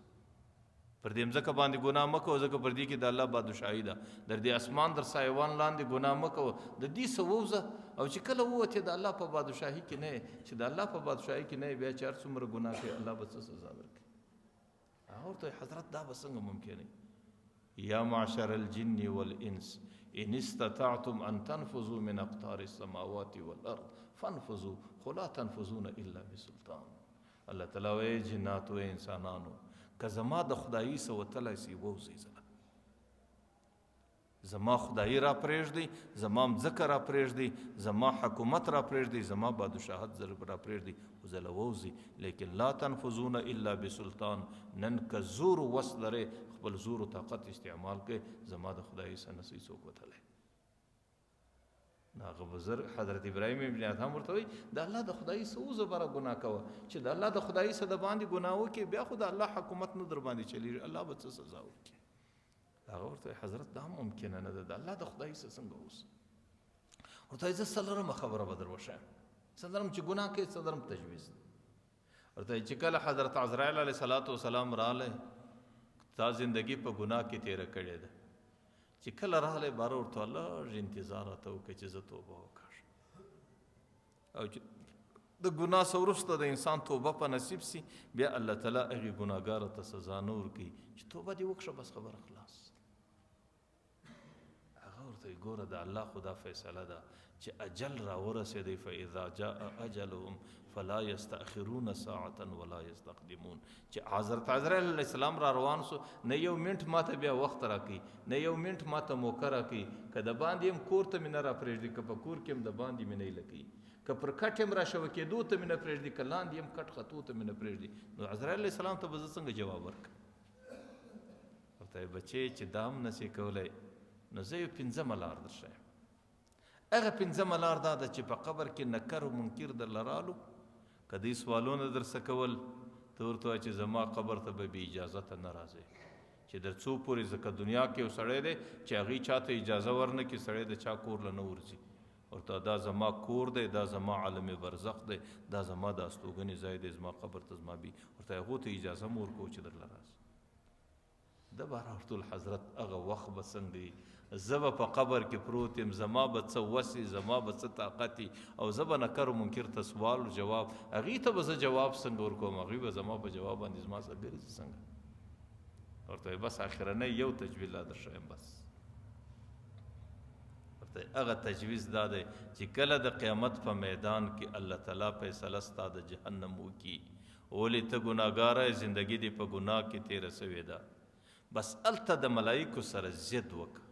پر دې مځکه باندې ګناه مه کوه، ځکه پر دې کې د الله بادشاهي ده. در دې اسمان در سایوان لاندې ګناه مه کوه، د دې څه ووځه. او چې کله ووتې د الله په بادشاهي کې نه یې، چې د الله په بادشاهي کې نه یې، بیا چې هر څومره ګناه کوي الله به څه سزا درکړي؟ هغه ورته حضرت دا به څنګه ممکن وي؟ یا معشر الجن والانس ان استطعتم ان تنفذوا من اقطار السماوات والارض فانفذوا خلا تنفذون الا بسلطان. الله تعالی وایي جنات و انسانانو که زما د خدایي څه وتلی سي ووځئ، زما خدایي را پرېږدئ، زما مځکه را پرېږدئ، زما حکومت را پرېږدئ، زما بادشاهت را پرېږدئ، خو زله ووځئ. لیکن لا تنفذون الا بسلطان. نن که زور و وس لرئ، خپل زور و طاقت استعمال کړئ، زما د خدایي څه نسئ څوک وتلی. هغه بزرګ حضرت ابراهیم ابن ادهم ورته وایي د الله د خدایي څه وځه بره ګناه کوه، چې د الله د خدایي څه د باندې ګناه وکړې، بیا خو د الله حکومت نه در باندې چلیږي، الله به څه سزا ورکړي. هغه ورته حضرت دا ممکنه نه ده، د الله د خدایي څه څنګه اوس؟ ورته وایي زه څلورمه خبره به در وښیم، څلورم چې ګناه کوي، څلورم تجویز. ورته وایي چې کله حضرت عزرایل علیه صلات وسلام راغلی، تا زندګي په ګناه کې تېره کړې ده، چې کله راغلی باره ورته لږ انتظار راته وکړه چې زه توبه وکړم. او چې د ګناه څه وروسته د انسان توبه په نصیب سي، بیا الله تعالی هغې ګناهګاره ته سزا نه ورکوي چې توبه دې وکړه بس خبره خلاص. هغه ورته ګوره د الله خو دا فیصله ده چې اجل را ورسېدی، فاذا جاء اجلهم فلا یستأخرون ساعة ولا یستقدمون. چې حضرت عزرایل علیه السلام را روان سو، نه یو منټ ماته بیا وخت راکوي، نه یو منټ ماته موقع راکوي. که د باندې هم کور ته مې نه را پرېږدي، که په کور کې هم د باندې مې نه لکوي، که پر کټ هم را شوه کېدو ته مې نه پرېږدي، که لاندې هم کټ خطو ته مې نه پرېږدي، نو عزرایل علیه السلام ته به زه څنګه جواب ورکړم؟ ورته وایي بچې چې دا هم نسې کولی، نو زه یو پنځمه لار درښیم. هغه پنځمه لار دا ده چې په قبر کې نکر و منکر درله رالو، که دوی سوالونه در څه کول، ته ورته وایه چې زما قبر ته به بې اجازته نه راځئ، چې در څو پورې ځکه دنیا کې یو سړی دی چې هغوی چا ته اجازه ورنه کړي، سړی د چا کور له نه ورځي. ورته دا زما کور دی، دا زما عالم برزخ دی، دا زما د استوګنې ځای دی، زما قبر ته زما بي، ورته هغو ته اجازه مه ورکوو چې درله راشي. د بهر ورته حضرت هغه وخت به څنګه وي؟ زه به په قبر کې پروت یم، زما به څه وسې، زما به څه طاقت وي، او زه به نکر و منکر ته سوال و جواب، هغې ته به زه جواب څنګه ورکوم؟ هغوی به زما په جواب باندې زما سره ګرځي څنګه؟ ورته وایي بس اخرنی یو تجویز لا درښیم بس. ورته هغه تجویز دا دی چې کله د قیامت په میدان کې الله تعالی فیصله ستا د جهنم وکړي، ولې ته ګناهګاره یې، زندګي دې په ګناه کې تېره سوې ده، بس هلته د ملایکو سره ضد وکړه،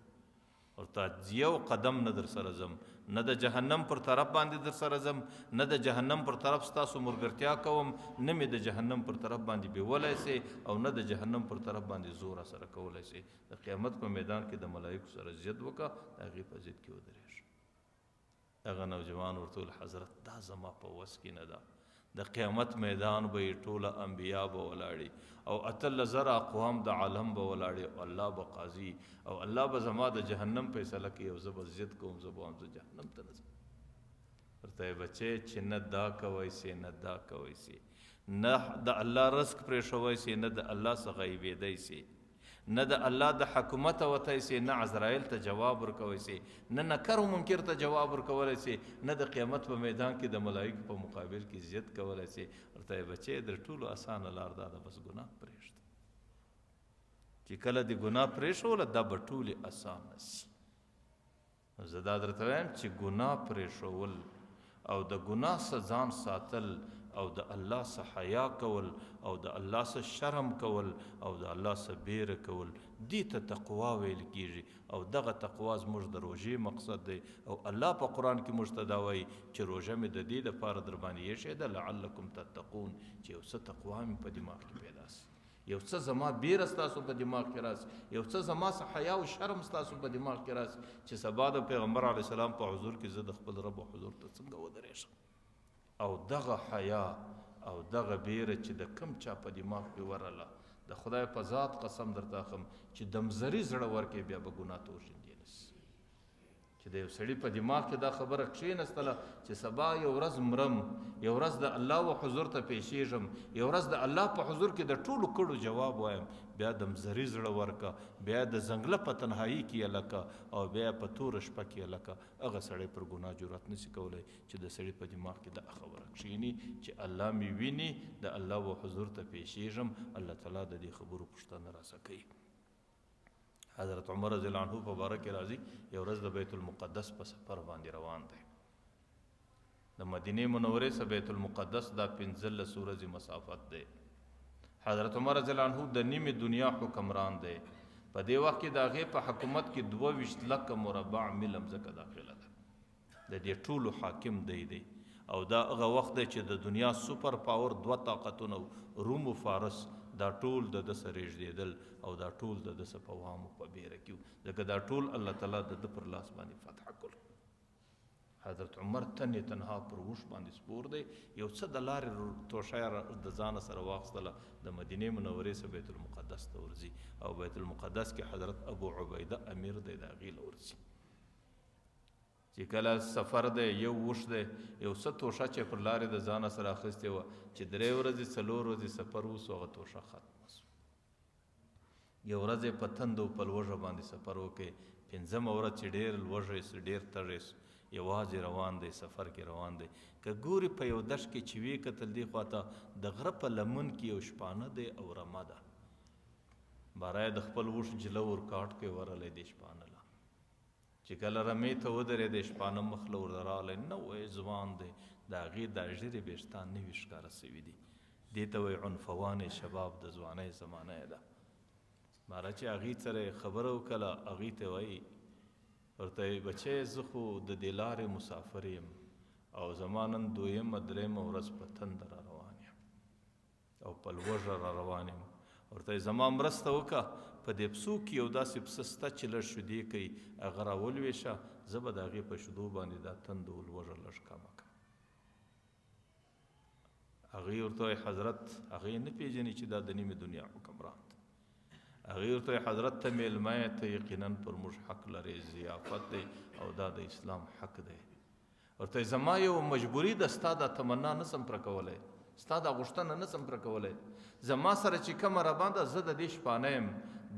ورته یو قدم نه در سره ځم، نه د جهنم پر طرف باندې در سره ځم، نه د جهنم پر طرف ستاسو ملګرتیا کوم، نه مې د جهنم پر طرف باندې بیولی سي، او نه د جهنم پر طرف باندې زور سره کولی سي. د قیامت په میدان کې د ملایکو سره ضد وکړه، د هغې په ضد کې ودرېږه. هغه نوجوان ورته وویل حضرت دا زما په وس کې نه ده، د قیامت میدان به یې ټوله انبیا به ولاړي، او 18,000 اقوام د عالم به ولاړي، او الله به قاضي، او الله به زما د جهنم فیصله کوي، او زه به ضد کوم، زه به هم زه جهنم ته نه ځم. ورته یې بچې چې نه دا کوی سي، نه دا کوی سي، نه د الله رزق پرېښوی سي، نه د الله څخه غیبېدی سي، نه د الله د حکومت وتی سي، نه عزرایل ته جواب ورکوی سي، نه نکر و منکر ته جواب ورکولی سي، نه د قیامت په میدان کې د ملایکو په مقابل کې ضد کولی سي. ورته یې بچې در ټولو اسانه لار دا ده بس ګناه پرېږده، چې کله دې ګناه پرېښوله دا به ټولې اسانه سي. نو زه دا درته وایم چې ګناه پرېښول او د ګناه څخه ځان ساتل، او د الله څخه حیا کول، او د الله څخه شرم کول، او د الله څخه بیره کول، دې ته تقوا ویل کېږي. او دغه تقوا زموږ د روژې مقصد دی، او الله په قرآن کې موږ ته دا وایي چې روژه مې د دې دپاره در باندې ایښې ده لعلکم تتقون، چې یو څه تقوا مې په دماغ کې پیدا سي، یو څه زما بیره ستاسو په دماغ کې راسي، یو څه زما څه حیا او شرم ستاسو په دماغ کې راسي چې سبا د پیغمبر علیه السلام په حضور کې زه د خپل رب او حضور ته څنګه ودرېږم. او دغه حیا او دغه بیره چې د کم چا په دماغ کې ورله، د خدای په ذات قسم درته اخلم چې دمزري زړه ورکې بیا به ګناه ته ورشندې نسي. چې د یو سړي په دماغ کې دا خبره کښېنستله چې سبا یو ورځ مرم، یو ورځ د الله و حضور ته پیشېږم، یو ورځ د الله په حضور کې د ټولو کړو جواب وایم، بیا دمزري زړه ورکه، بیا د ځنګله په تنهایي کې یې لکه او بیا په توره شپه کې یې لکه. هغه سړی پر ګناه جرأت نشي کولی چې د سړي په دماغ کې دا خبره کښېني چې الله مې ویني، د الله و حضور ته پیشېږم، الله تعالی د دې خبرو پوښتنه راسه کوي. حضرت عمر رضی الله عنه په باره کې راځي، یو ورځ د بیت المقدس په سفر باندې روان دی. د مدینې منورې څخه بیت المقدس دا 15 ورځې مسافت دی. حضرت عمر رضی الله عنه د نیمې دنیا حکمران دی. په دې وخت کې د هغې په حکومت کې 22 لکه مربع میل مځکه داخله ده. د دې ټولو حاکم دی او دا هغه وخت دی چې د دنیا سوپر پاور 2 طاقتونه روم او فارس دا ټول د ده سره رېږدېدل او دا ټول د ده څه په وامو په بیره کې وو، ځکه دا ټول الله تعالی د ده پر لاس باندې فتح کړل. حضرت عمر تنې تنها پر اوښ باندې سپور دی، یو څه د لارې توشه د ځانه سره واخیستله، د مدینې منورې څخه بیت المقدس ته ورځي او بیت المقدس کې حضرت ابو عبیده امیر دی، د هغې له ورځي. چې کله سفر دی یو اوښ دی، یو څه توشه چې پر لارې د ځانه سره اخیستې وه، چې 3 ورځې 4 ورځې سفر وسو، هغه توشه ختمه سوه. یو ورځ یې په تند او په لوږه باندې سفر وکړي، 5مه ورځ چې ډېر لوږی سو، ډېر تږی سو، یوازې روان دی، سفر کې روان دی. که ګوري په یو دشت کې چې ویې کتل دې خواته د غره په لمن کې یو شپانه دی او رمه ده. باره د خپل اوښ جله ورکاټ کې ورلی دی شپانه له، چې کله رمې ته ودرېدی شپانه مخ له ور راغلی، نوی ځوان دی، د هغې دا ژیرې ویښتان نوي ښکاره سوي دي. دې ته وایي عنفوان شباب، د ځوانۍ زمانه یې ده. باره چې هغې سره خبره وکړله، هغې ته وایي ورته وایي بچی زه خو د دې لارې مسافر یم او زما نن 2مه 3مه ورځ په تنده را روان یم او په لوږه را روان یم. ورته وایي زما مرسته وکړه، په دې پسو کې یو داسې پسه سته چې لږ شیدې کوي، هغه را ولوېشه، زه به د هغې په شیدو باندې دا تنده او لوږه لږ کمه کړم. هغې ورته وایي حضرت هغې نه پېژني چې دا د نیمې دنیا حکمران دی. هغې ورته وایي حضرت ته میلمه یې، ته یقینا پر موږ حق لرې، ضیافت دی او دا د اسلام حق دی. ورته وایي زما یو مجبوري ده، ستا دا تمنا نسم پوره کولی، ستا دا غوښتنه نسم پوره کولی. زما سره چې کومه رابانده، زه د دې شپانه یم،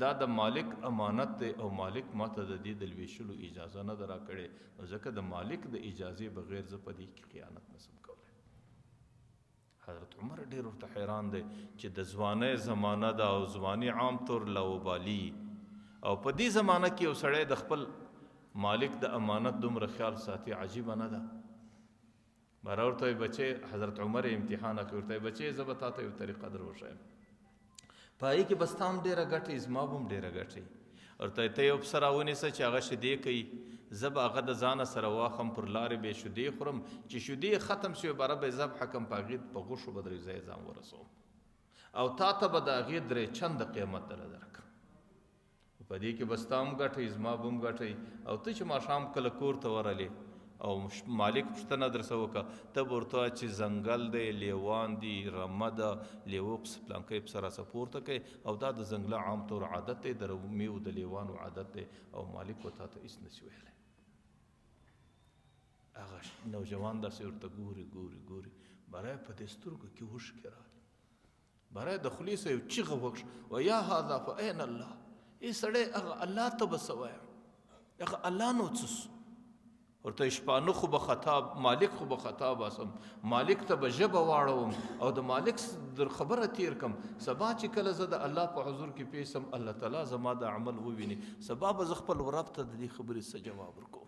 دا د مالک امانت دی او مالک ماته د دې د لویشلو اجازه نه ده راکړې، نو ځکه د مالک د اجازې بغیر زه په دې کې خیانت نسم کولی. حضرت عمر ډېر ورته حیران دی چې د ځوانۍ زمانه ده او ځواني عام طور لاوبالي، او په دې زمانه کې یو سړی د خپل مالک د امانت دومره خیال ساتي، عجیبه نه ده. باره ورته وایي بچی، حضرت عمر یې امتحان کړی، ورته وایي بچی زه به تا ته یو طریقه در وښیم، په هغې کې به ستا هم ډېره ګټې، زما به هم ډېره ګټې. ورته وایي ته یو پسه راونیسه چې هغه شیدې کوي، زه به هغه د ځانه سره واخم، پر لارې به یې شیدې خورم، چې شیدې ختم شوې باره به یې ذبحه کړم، په هغې په غوښو به درې ځای ځان ورسوم او تا ته به د هغې 3 چنده قیمت دله درکړم. په دې کې به ستا هم ګټئ، زما به هم ګټئ. او ته چې ماښام کله کور ته ورغلې او مالک پوښتنه در څه وکړه، ته به ورته وایه چې ځنګل دی، لیوان دي، رمه ده، لیوه پلانکی پسه راڅه پورته کوي، او دا د ځنګله عام طور عادت دی، د رمې او د لیوانو عادت دی، او مالک به تا ته هېڅ نشي ویلی. هغه نوجوان داسې ورته ګوري ګوري ګوري، باره په دې سترګو کې اوښکې راغلې، باره د خولې څه یو چیغه وکړه، و یا هذا فاین الله، ای سړی هغه الله ته به څه وایم، هغه الله نو څه سو. ورته شپانه خو به خطاب، مالک خو به خطاب باسم، مالک ته به ژبه واړوم او د مالک در خبره تیر کم، سبا چې کله زه د الله په حضور کې پیش سم، الله تعالی زما د عمل وویني، سبا به زه خپل رب ته د دې خبرې څه جواب ورکوم.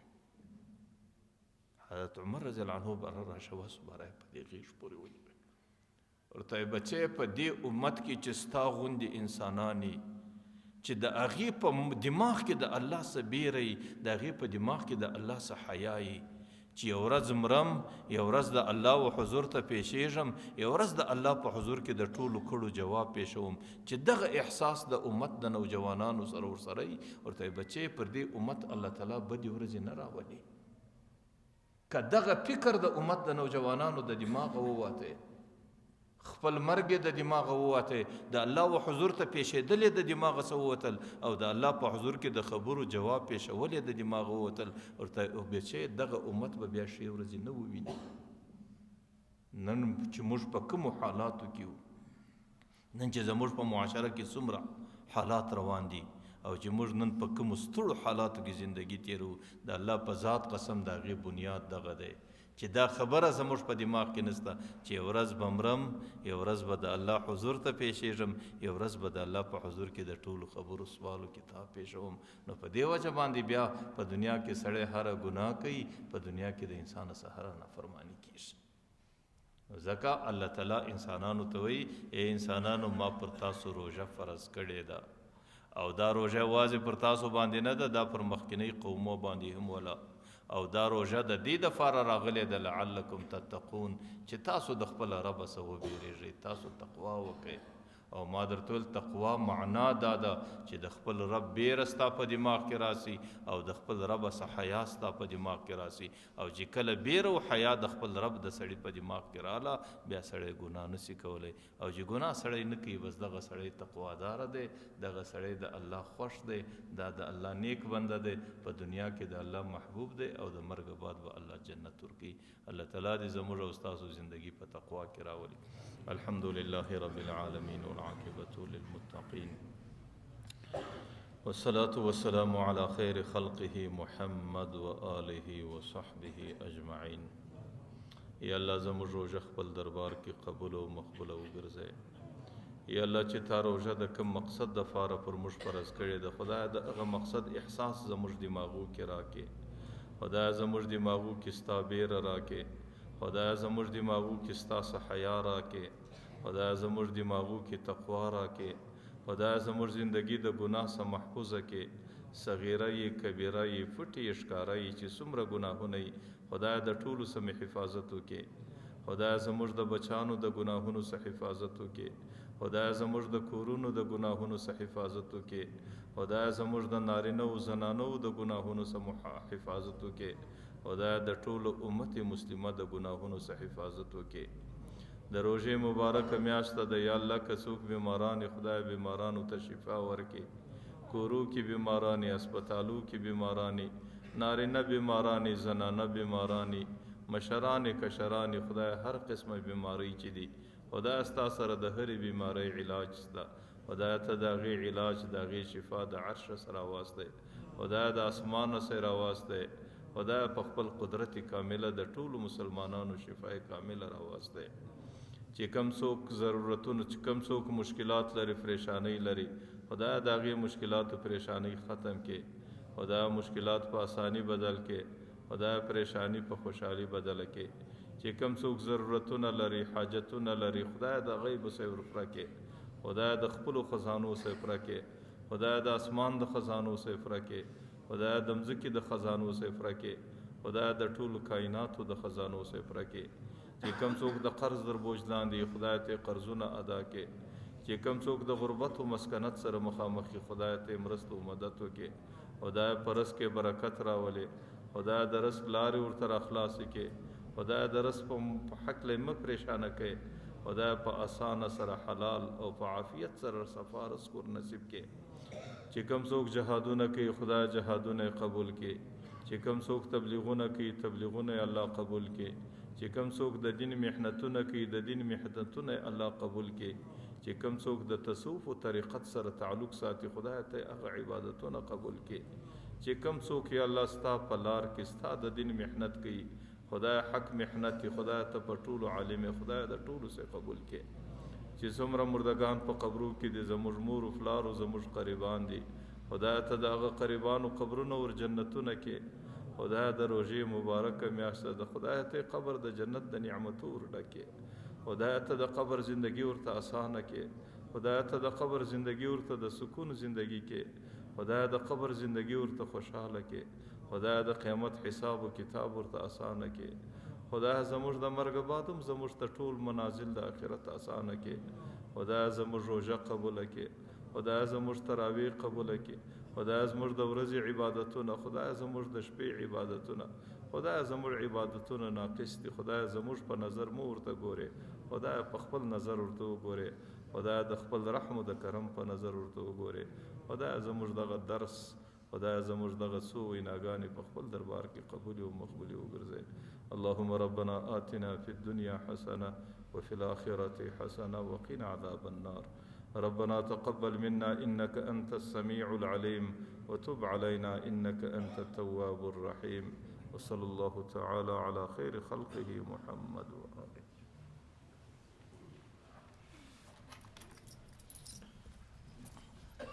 حضرت عمر رضی الله عنه بره راشه وسو، باره په دې غېږ پورې ونیوی. ورته وایي بچی په دې امت کې چې ستا غوندې انسانان چې د هغې په دماغ کې د الله څه بیره وي، د هغې په دماغ کې د الله څه حیا وي، چې یو ورځ مرم، یو ورځ د الله و حضور ته پیشېږم، یو ورځ د الله په حضور کې د ټولو کړو جواب پیشوم. چې دغه احساس د امت د نوجوانانو سره ورسره وي، ورته بچې پر دې امت الله تعالی بدې ورځې نه راولي. که دغه فکر د امت د نوجوانانو د دماغه ووته، خپل مرګ د دماغه ووته، د الله و حضور ته پیښېدلې د دماغه څه ووتل، او د الله په حضور کې د خبرو جواب پیښولې د دماغه ووتل، ورته بچې دغه امت به بیا ښې ورځې نه وویني. نن چې موږ په کومو حالاتو کې یو، نن چې زموږ په معاشره کې څومره حالات روان دي، او چې موږ نن په کومو ستړو حالاتو کې زندگی تیرو، د الله په ذات قسم د هغې بنیاد دغه دی چې دا خبره زموږ په دماغ کې نشته چې یو ورځ به مرم، یو ورځ به د الله حضور ته پیښېږم، یو ورځ به د الله په حضور کې د ټولو خبرو سوالو کتاب پیښوم. نو په دې وجه باندې بیا په دنیا کې سړی هره ګناه کوي، په دنیا کې د انسان څخه هره نافرمانی کیږي. ځکه الله تعالی انسانانو ته وایي ای انسانانو ما پر تاسو روژه فرض کړې ده، او دا روژه یوازې پر تاسو باندې نه ده، دا پر مخکینی قومو باندې هم ولا، او دا روژه د دې دپاره راغلی ده لعلکم تتقون، چې تاسو د خپل رب څخه وبېرېږئ، تاسو تقوا وکړئ. او ما درته ویل تقوا معنا دا ده چې د خپل رب بیره ستا په دماغ کې راسي، او د خپل رب څخه حیا ستا په دماغ کې راسي. او چې کله بیره او حیا د خپل رب د سړي په دماغ کې راله، بیا سړی ګناه نسي کولی. او چې ګناه سړی نه کوي، بس دغه سړی تقوادار دی، دغه سړی د الله خوښ دی، دا د الله نیک بنده دی، په دنیا کې د الله محبوب دی، او د مرګ بعد به الله جنت ورکوي. الله تعالی دې زموږ او ستاسو زندگی په تقوا کې راولي. الحمد لله رب العالمين والعاقبة للمتقين، والصلاة والسلام على خير خلقه محمد وآله وصحبه أجمعين. یا الله زموږ روژه خپل دربار کې قبول او مقبوله وګرځئ. یا الله چې تا روژه د کوم مقصد دپاره پر موږ فرض کړې ده، خدایه د هغه مقصد احساس زموږ دماغو کې راکې، خدایه زموږ دماغو کې ستا بیره راکې، خدایه زموږ دماغو کې ستاسو حیا راکې، خدایه زموږ دماغو کې تقوا راکې، خدایه زموږ زندگی د ګناه څخه محفوظه کې، صغیره یې کبیره یې پټې یې ښکاره یې چې څومره ګناهونه یې، خدایه د ټولو څخه حفاظت وکړې. خدایه زموږ د بچانو د ګناهونو څخه حفاظت وکړې، خدایه زموږ د کورونو د ګناهونو څخه حفاظت وکړې، خدایه زموږ د نارینه او زنانو د ګناهونو څخه حفاظت وکړې، خدایه د ټولو امت مسلمه د ګناهونو څخه حفاظت وکړې. د روژې مبارکه میاشته ده، یا الله که څوک بیماران، خدای بیمارانو ته شفا ورکړي، کورو کې بیماران، هسپتالو کې بیماران، نارینه بیماران، زنانه بیماران، مشران کشران، خدای هر قسمه بیماری چې دي، خدای ستا سره د هرې بیماری علاج شته، خدای ته د هغې علاج د هغې شفا د عرش سره واسطه، خدای د اسمان سره راواسطه، خدای په خپل قدرت کامله د ټولو مسلمانانو شفای کامله راواسطه. چې کم څوک ضرورتونه، چې کم څوک مشکلات لري، پریشانی لري، خدای د هغې مشکلات و پریشانی ختم کړي، خدای مشکلات په آسانی بدل کړي، خدای پریشانی په خوشحالی بدل کړي. چې کم څوک ضرورتونه لري، حاجتونه لري، خدای د غیب څخه ورپره کړي، خدای د خپلو خزانو څخه پره کړي، خدای د اسمان د خزانو څخه پره کړي، خدای د مځکې د خزانو څخه پره کړي، خدای د ټولو کائناتو د خزانو څخه پره کړي. چې کم څوک د قرض در بوج لاندې، خدای ته قرضونه ادا کړي. چې کم څوک د غربت او مسکنت سره مخامخ، خدای ته مرسته او مدد وکړي، خدای په رزق کې برکت راولي، خدای د رزق لارې ورته راخلاص کړي، خدای د رزق په حق له مه پریشانه کړي، خدای په اسانه سره حلال او په عافیت سره صفا رزق ور نصیب کړي. چې کم څوک جهادونه کوي، خدای جهادونه قبول کړي. چې کم څوک تبلیغونه کوي، تبلیغونه الله قبول کړي. چې کم څوک د دین محنتونه کوي، د دین محنتونه الله قبول کړي. چې کم څوک د تصوف او طریقت سره تعلق ساتي، خدای ته هغه عبادتونه قبول کړي. چې کم څوک یا الله ستا په لار کې ستا د دین محنت کوي، خدای حق محنت، خدای ته په ټولو عالم، خدای د ټولو څخه قبول کړي. چې څومره مردگان په قبرو کې دي، زموږ مور او پلار او زموږ قریبان دي، خدای ته د هغه قریبانو قبرونه ور جنتونه کې. خدای د روژې مبارکه میاشته ده، خدای ته قبر د جنت د نعمتو ور ډکې، خدای ته د قبر زندگی ورته آسانه کې، خدای ته د قبر زندگی ورته د سکون زندگی کې، خدای د قبر زندگی ورته خوشحاله کې، خدای د قیامت حساب و کتاب ورته اسانه کې. خدای زموږ د مرګ بعد هم زموږ ته ټول منازل د آخرت اسانه کې. خدای زموږ روژه قبوله کې. خدای زموږ تراویح قبوله کې. خدای زموږ د ورځې عبادتونه، خدای زموږ د شپې عبادتونه، خدای زموږ عبادتونه ناقص دي. خدای زموږ په نظر مو ورته ګورې، خدای په خپل نظر ورته وګورې. خدای د خپل رحم و د کرم په نظر ورته وګورې. خدای زموږ دغه درس، خدای زموږ دغه څو ویناګانې په خپل دربار کې قبولې او مقبولې وګرځئ. اللهم ربنا آتنا في الدنيا حسنة وفي الآخرة حسنة وقنا عذاب النار. ربنا تقبل منا إنك أنت السميع العليم وتب علينا إنك أنت التواب الرحيم. وصلى الله تعالى على خير خلقه محمد وآله.